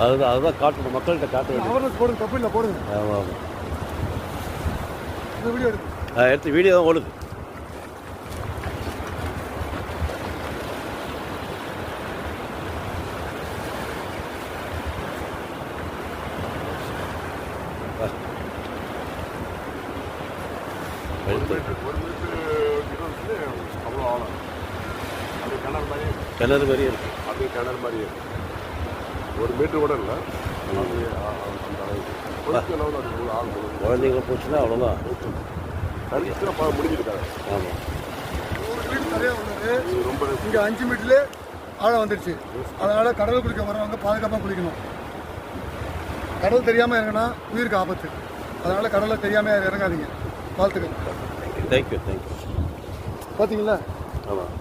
அதுதான் காட்டணும், மக்கள்கிட்ட காட்டணும். அவேர்னஸ் போடுங்க, தப்பு இல்லை, போடுங்க. ஆமாம் ஆமாம், இந்த வீடியோ எடுத்து எடுத்து வீடியோ தான் ஓடுது. கிணறு மாதிரியே இருக்கு. அப்படியே கிணறு மாதிரியே இருக்கு. 1 மீட்டர் கூட இல்லை. குழந்தைங்க போச்சுன்னா அவ்வளோதான், முடிஞ்சிருக்காங்க. ஆமாம். ரொம்ப இங்கே 5 மீட்டர்லேயே ஆழம் வந்துடுச்சு. அதனால் கடல் குளிக்க வரவங்க பாதுகாப்பாக குளிக்கணும். கடல் தெரியாமல் இறங்கினா உயிருக்கு ஆபத்து. அதனால் கடலை தெரியாமல் இறங்காதீங்க. வாழ்த்துக்கள். தேங்க்யூ. பார்த்தீங்களா? ஆமாம்.